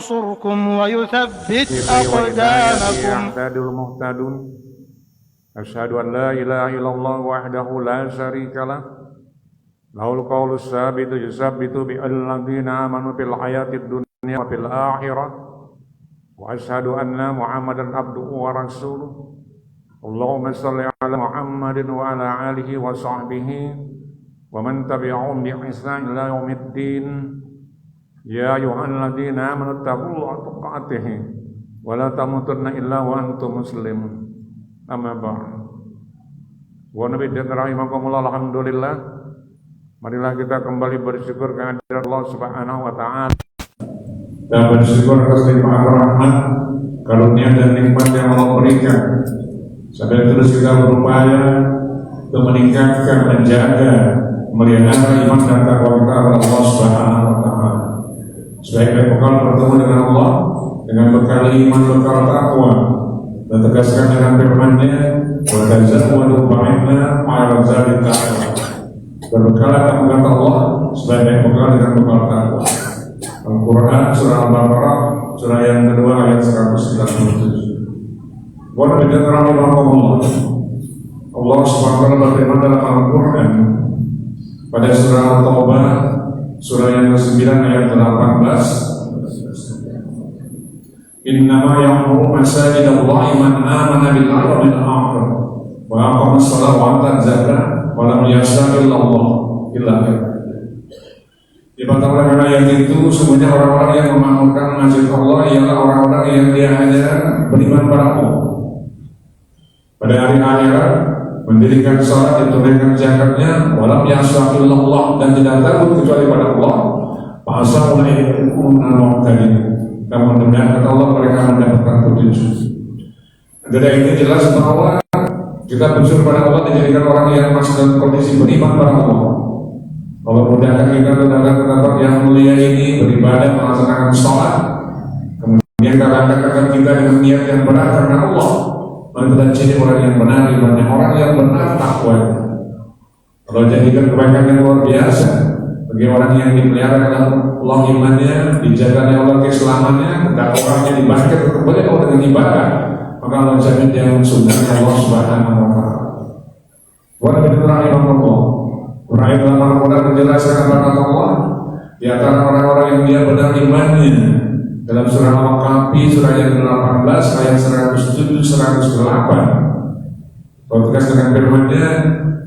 ينصركم ويثبت أقدامكم. أشهد أن لا إله إلا الله وحده لا شريك له له القول الثابت يثبت بالذين آمنوا في الحياة الدنيا وفي الآخرة وأشهد أن محمدا عبده ورسوله اللهم صل على محمد وعلى آله وصحبه ومن تبعهم بإحسان إلى يوم الدين يا أيها الذين آمنوا اتقوا الله حق تقاته ولا تموتن إلا وأنتم مسلمون أما بعد wa nabi dan rahimakumullah. Alhamdulillah, marilah kita kembali bersyukur kehadirat Allah Subhanahu wa taala dan bersyukur atas limpahan rahmat, karunia dan nikmat yang Allah berikan. Sambil terus kita berupaya untuk meningkatkan, menjaga, memelihara iman dan takwa kita kepada Allah Subhanahu wa taala. Sebagai bekal bertemu dengan Allah, dengan bekal iman, bekal takwa, dan tegaskan dengan firman-Nya, wa tazawwadu fa'inna ma'al zadi taqwa. Berbekal kepada Allah sebagai bekal dengan bekal takwa. Al-Quran surah Al-Baqarah surah yang kedua ayat 197. Wa nabi rahimahullah. Allah Subhanahu wa taala berfirman dalam Al-Quran pada surah At-Taubah surah yang ke-9 ayat 18. Innama ya'muru masajidallahi man amana billahi wal yawmil akhir wa aqama as-salata wa ata az-zakata wa lam yakhsha illallah illa Dibantah oleh ayat itu, semuanya orang-orang yang memakmurkan masjid Allah ialah orang-orang yang dia hanya beriman pada Allah. Pada hari akhirat, mendirikan salat, ditunaikan zakatnya, walam yakhsha illallah, dan tidak takut kecuali pada Allah. Fa'asa ulaikum al-muhtadin. Namun demikian kata Allah, mereka mendapatkan petunjuk. Dari ini jelas bahwa kita bersyukur pada Allah dijadikan orang yang masih dalam kondisi beriman pada Allah. Allah mudahkan kita datang ke tempat yang mulia ini, beribadah, melaksanakan sholat. Kemudian katakan kita dengan niat yang benar karena Allah. Itulah ciri orang yang benar imannya, orang yang benar takwa. Allah jadikan kebaikan yang luar biasa bagi orang yang dipelihara dalam Allah imannya, dijaga oleh Allah keselamatannya, dan orangnya dibangkit kembali Allah dengan ibadah, maka Allah jamin dia sunnahnya Allah Subhanahu wa taala. Wa nabi rahimahullah. Quran dalam Al-Quran menjelaskan kepada Allah di antara orang-orang yang dia benar imannya dalam surah Al-Kahfi surah yang ke-18 ayat 107-108. Kalau tegas dengan firman-Nya,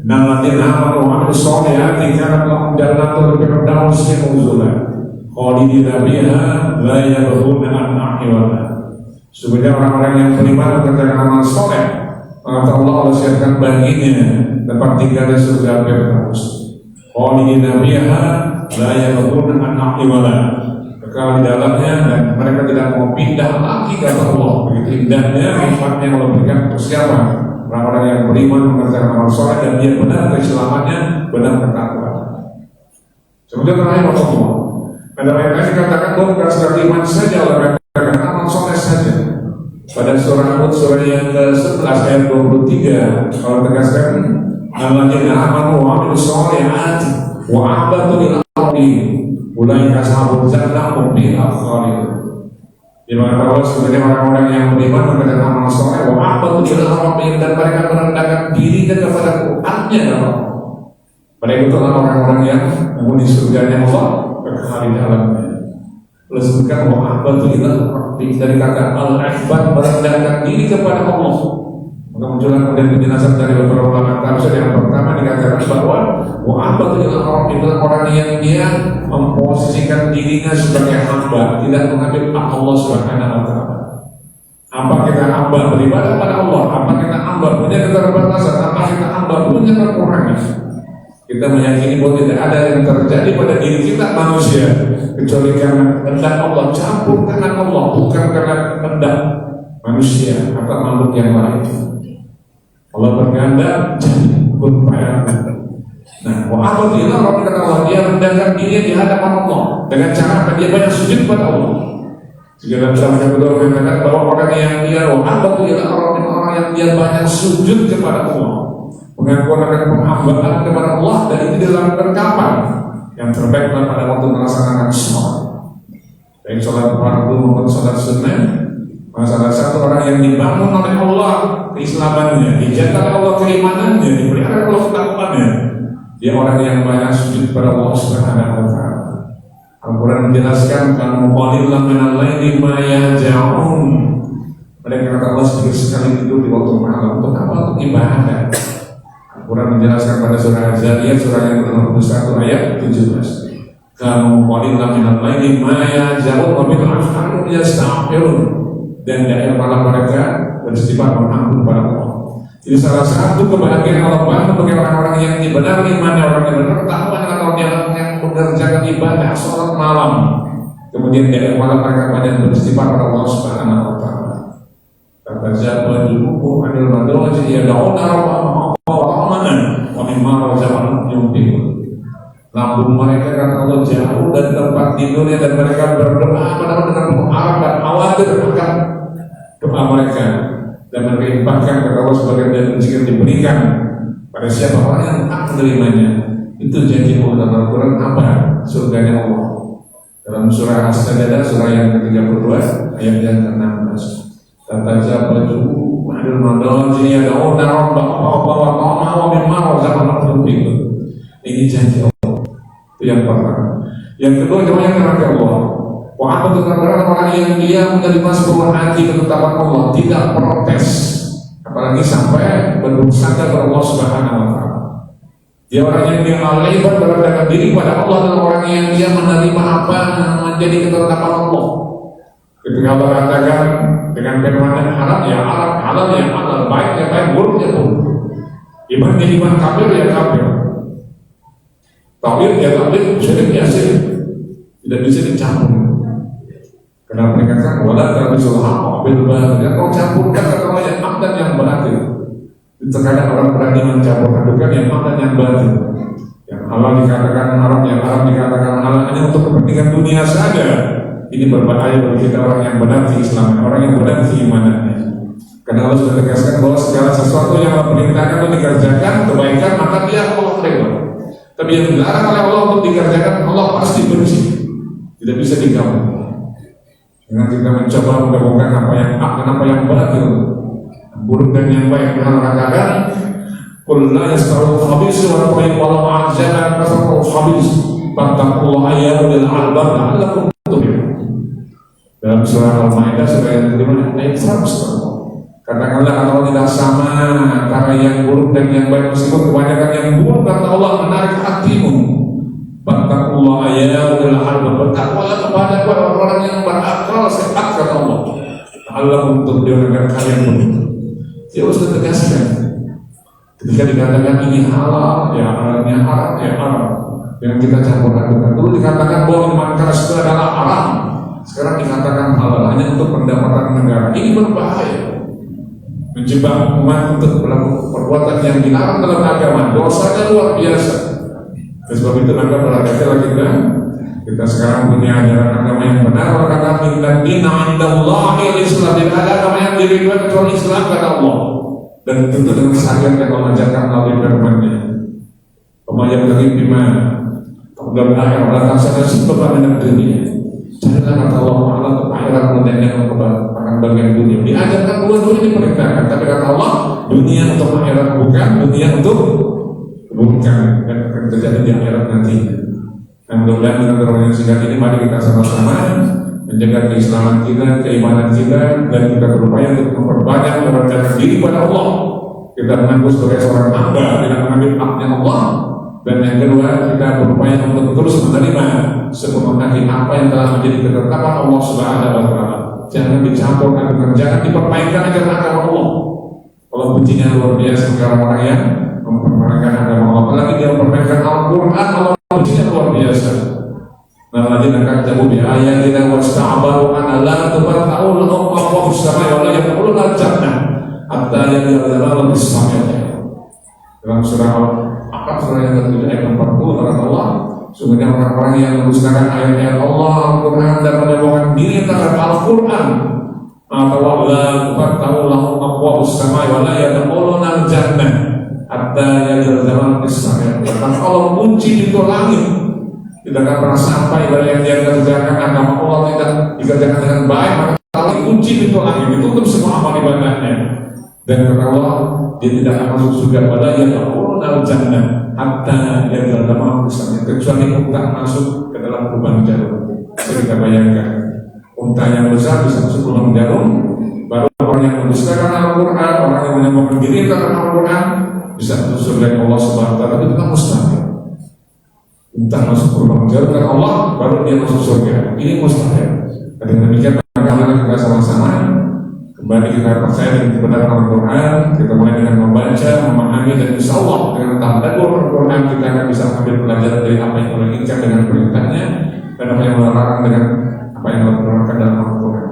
"Alladzina amanu wa 'amilus sholihati kanat lahum jannatul firdausi nuzula khalidina fiha la yabghuna anha hiwala." Sebenarnya orang-orang yang beriman dan mengerjakan amal soleh, maka Allah siapkan baginya tempat tinggal di surga Firdaus. Khalidina fiha la yabghuna anha hiwala. Kekal di dalamnya dan mereka tidak mau pindah lagi kata Allah. Begitu indahnya nikmat yang Allah berikan untuk siapa? Orang-orang yang beriman mengerjakan amal soleh dan dia benar keselamatannya, benar ketakwaan. Kemudian terakhir Allah. Pada ayat ini dikatakan bahwa bukan sekadar iman saja Allah mengerjakan amal soleh saja. Pada surah Hud surah yang ke-11 ayat 23 kalau tegaskan alladzina amanu wa 'amilus sholihati wa 'abadu ila rabbihim ulaika ashabul jannah hum fiha khalidun. Di mana bahwa sebenarnya orang-orang yang beriman mengerjakan amal soleh wa 'abadu ila rabbihim dan mereka merendahkan diri kepada Tuhannya. Mereka itu adalah orang-orang yang menghuni surganya Allah kekal di dalamnya. Disebutkan bahwa abad itu dari kata al-ibad merendahkan diri kepada Allah. Maka muncullah kemudian penjelasan dari beberapa ulama tafsir. Yang pertama dikatakan bahwa abad itu orang yang dia memposisikan dirinya sebagai hamba, tidak mengambil hak Allah Subhanahu wa taala. Apa kita hamba beribadah pada Allah? Apa kita hamba punya keterbatasan? Apa kita hamba punya kekurangan? Kita meyakini bahwa tidak ada yang terjadi pada diri kita manusia kecuali karena kehendak Allah, campur dengan Allah, bukan karena kehendak manusia atau makhluk yang lain. Allah berkehendak jadi kun fayakun. Nah, wa abadillah Rabbi kata Allah, dia rendahkan diri di hadapan Allah dengan cara dia banyak sujud pada Allah. Sehingga dalam yang kedua mengatakan bahwa orang yang dia wa abadillah Rabbi, orang yang dia banyak sujud kepada Allah, pengakuan akan penghambaan kepada Allah, dan itu dilakukan kapan? Yang terbaik pada waktu melaksanakan sholat. Baik sholat fardu sholat sunnah, salah satu orang yang dibangun oleh Allah keislamannya, dijaga oleh Allah keimanannya, dipelihara oleh Allah ketakwaannya, dia orang yang banyak sujud pada Allah Subhanahu wa taala. Al-Quran menjelaskan kalau qalilun minal laili ma yahja'un. Mereka kata Allah sedikit sekali tidur di waktu malam. Untuk apa? Untuk ibadah. Al-Quran menjelaskan pada surah Az-Zariyat surah yang ke-61 ayat 17. Kalau qalilun minal laili ma yahja'un wa bil ashari yastaghfirun. Dan dari malam mereka beristighfar mengampun pada Allah. Jadi salah satu kebahagiaan Allah bagi orang-orang yang benar imannya, orang yang benar takwa dengan Allah yang mengerjakan ibadah sholat malam, kemudian dari malam mereka banyak beristighfar pada Allah Subhanahu wa taala. Kata Jabal dulu adil madroji ya dauna rahmatan wa mimma razaqnahum yunfiqun. Lambung mereka kata Allah jauh dari tempat tidurnya dan mereka berdoa dengan mengharap dan khawatir akan doa mereka. Dan mereka infakkan kepada Allah sebagian dari rezeki yang diberikan pada siapa orang yang tak menerimanya. Itu janji Allah dalam Al-Quran apa? Surganya Allah. Dalam surah As-Sajdah surah yang ke-32 ayat yang ke-16. Kata Jabal adil madroji ya dauna rabbahum wa ta'ama wa mimma razaqnahum yunfiqun. Ini janji Allah. Itu yang pertama. Yang kedua jawabnya kepada Allah. Wah, tentang orang yang dia menerima sebuah hati ketetapan Allah, tidak protes, apalagi sampai berusaha kepada Allah Subhanahu wa taala. Dia orang yang dia melebar berendahkan diri pada Allah, dan orang yang dia menerima apa yang menjadi ketetapan Allah. Ketika Allah katakan dengan firman haram ya haram, halal ya halal, baik ya baik, buruk ya buruk. Iman ya iman, kafir ya kafir. Tauhid ya tauhid, syirik ya syirik. Tidak bisa dicampur. Karena mereka kan wala tabisul haqq bil batil. Kau campurkan antara yang hak dan yang batil. Terkadang orang berani mencampur adukan yang hak dan yang batil. Yang halal dikatakan haram, yang haram dikatakan halal hanya untuk kepentingan dunia saja. Ini berbahaya bagi kita orang yang benar di Islam, orang yang benar di imanannya. Karena Allah sudah tegaskan bahwa segala sesuatu yang Allah perintahkan untuk dikerjakan kebaikan maka dia Allah terima. Tapi yang dilarang oleh Allah untuk dikerjakan Allah pasti benci. Tidak bisa digabung. Dengan kita mencoba menggabungkan apa yang hak dan apa yang batil, buruk dan yang baik. Allah katakan, "Qul la yastawi al-khabith wa al-tayyib wa la a'jaba kasratu al-khabith, fattaqullaha ya ulil albab la'allakum tuflihun." Dalam surah Al-Maidah surah yang ke-5 ayat 100. Katakanlah kalau tidak sama antara yang buruk dan yang baik, meskipun kebanyakan yang buruk kata Allah menarik hatimu. Fattaqullaha ya ulil albab, bertakwalah kepada orang-orang yang berakal sehat kata Allah. Allah untuk dia agar kalian begitu. Dia harus tegaskan. Ketika dikatakan ini halal, ya halalnya haram, ya haram. Yang kita campur adukan. Dulu dikatakan bahwa minuman keras itu adalah haram. Sekarang dikatakan halal hanya untuk pendapatan negara. Ini berbahaya. Menjebak umat untuk melakukan perbuatan yang dilarang dalam agama. Dosanya luar biasa. Sebab itu maka berhati-hatilah kita sekarang punya ajaran agama yang benar. Allah kata minta dina indallahi al-Islam, tidak ada agama yang diridhoi kecuali Islam kata Allah. Dan tentu dengan kesadaran yang Allah ajarkan melalui firman-Nya. Pemahaman lagi bima kemudian akhir Allah taksana sebab dengan dunia. Jangan kata Allah Allah untuk akhirat kemudian yang akan bagian dunia. Diajarkan dua-duanya diperintahkan, tapi kata Allah dunia untuk akhirat bukan, dunia untuk bukan, dan akan terjadi di akhirat nanti. Dan mudah-mudahan dengan perjalanan singkat ini mari kita sama-sama menjaga keislaman kita, keimanan kita, dan kita berupaya untuk memperbanyak merendahkan diri pada Allah. Kita mengaku sebagai seorang hamba, tidak mengambil haknya Allah. Dan yang kedua, kita berupaya untuk terus menerima sepenuhnya apa yang telah menjadi ketetapan Allah Subhanahu wa taala. Jangan dicampur adukan, jangan dipermainkan agar agama Allah. Kalau benci-nya luar biasa bagi orang-orang yang mempermainkan agama Allah, apalagi dia mempermainkan Al-Quran, Allah benci-nya luar biasa. Nah, lagi akan jamu bi ayatina wasta'baru an la tubatta'u lahum aqwa as-samai wa la yaquluna al-jannah hatta yadhharu bis-samai. Dalam surah Al-Ahqaf surah yang ke-7 ayat 40 kata Allah, sungguhnya orang-orang yang mendustakan ayat-ayat Allah, Al-Quran, dan menyombongkan diri terhadap Al-Quran, maka la tubatta'u lahum aqwa as-samai wa la yaquluna al-jannah hatta yadhharu bis-samai. Maka Allah kunci pintu langit. tidak akan pernah sampai ibadah yang dia kerjakan agama Allah tidak dikerjakan dengan baik, maka Allah kunci pintu langit, ditutup semua amal ibadahnya. Dan kata Allah, dia tidak akan masuk surga pada yang al jannah hatta yang dalam misalnya, kecuali unta masuk ke dalam lubang jarum. Kita bayangkan unta yang besar bisa masuk ke lubang jarum, baru orang yang mendustakan Al-Quran, orang yang menyombongkan diri karena Al-Quran bisa masuk surga Allah Subhanahu wa Ta'ala. Itu kan mustahil. Unta masuk ke lubang jarum karena Allah, baru dia masuk surga. Ini mustahil. Dengan demikian maka kita sama-sama kembali kita percaya dengan kebenaran Al-Quran, kita mulai dengan membaca, memahami, dan insya Allah dengan tadabbur Al-Quran kita akan bisa ambil pelajaran dari apa yang Allah inginkan dengan perintahnya dan apa yang Allah larang dengan apa yang Allah larangkan dalam Al-Quran.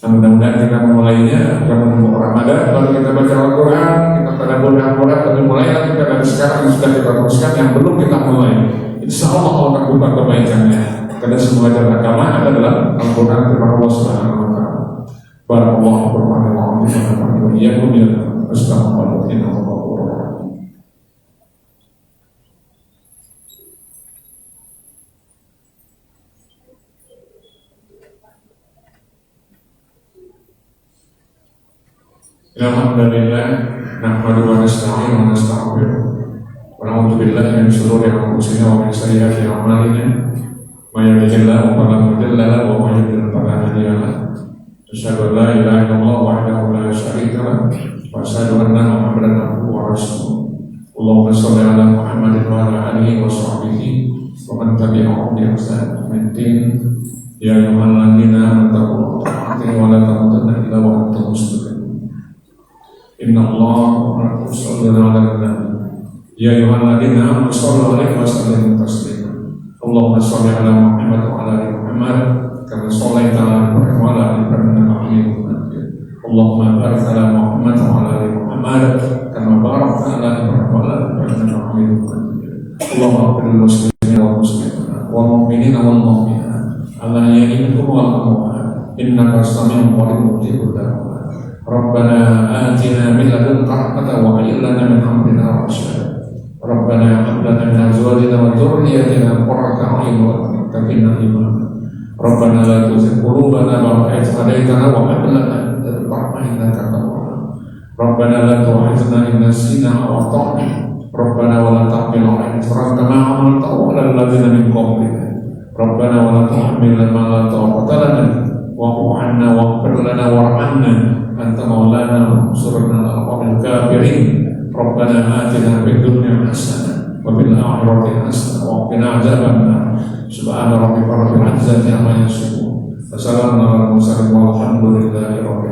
Nah, mudah-mudahan kita memulainya, kita menunggu Ramadan, baru kita baca Al-Quran, kita tadabbur Al-Quran, tapi mulailah kita dari sekarang yang sudah kita teruskan, yang belum kita mulai. Insya Allah Allah akan buka kebaikannya. Karena semua jalan agama adalah Al-Quran firman Allah Subhanahu wa Ta'ala. Barakallahu warahmatullahi wabarakatuh. Iyyakum ya astaghfirullah innahu alhamdulillah nahmaduhu wa nasta'inuhu wa nastaghfiruh wa na'udzu billahi min shururi anfusina wa min sayyiati a'malina may yahdihillahu fala mudilla lahu wa may yudlil fala hadiya lahu. Asyhadu an la ilaha illallah wahdahu la syarika lahu wa asyhadu anna Muhammadan abduhu wa rasuluh. Allahumma shalli ala Muhammadin wa ala alihi wa sahbihi wa man tabi'ahum bi ihsan ila yaumil. Ya ayyuhalladzina amanu taqullaha wa la tamutunna illa wa antum muslimun. Innallaha wa malaikatahu yusholluna 'alan nabi. Ya ayyuhalladzina amanu shallu 'alaihi wa sallimu taslima. Allahumma shalli ala Muhammad wa ala ali Muhammad kama shallaita ala Ibrahim wa ala ali Ibrahim innaka Hamidum Majid. Allahumma barik ala Muhammad wa ala ali Muhammad kama barakta ala Ibrahim wa ala ali Ibrahim innaka Hamidum Majid. Allahumma ighfir lil muslimina wal muslimat wal mu'minina wal mu'minat alladzina minhum wal amwat innaka sami'un qaribun mujibud da'wat. Rabbana atina min ladunka rahmatan wa hayyi lana min amrina rashada. Rabbana hab lana min azwajina wa dhurriyyatina qurrata a'yun waj'alna imama. Rabbana la tuzigh qulubana ba'da idh hadaytana wa hab lana min ladunka rahmatan innaka antal wahhab. Rabbana la tu'akhidhna in nasina aw akhtana. Rabbana wa la tahmil 'alaina isran kama hamaltahu 'alal ladzina min qablina. Rabbana wa la tuhammilna ma la taqata lana wa'fu 'anna waghfir lana warhamna anta maulana wansurna 'alal qawmil kafirin. Rabbana atina fid dunya hasanah wa fil akhirati hasanah wa qina adzabannar. Subhana rabbika rabbil izzati amma yasifun wa salamun alal mursalin walhamdulillahi rabbil alamin.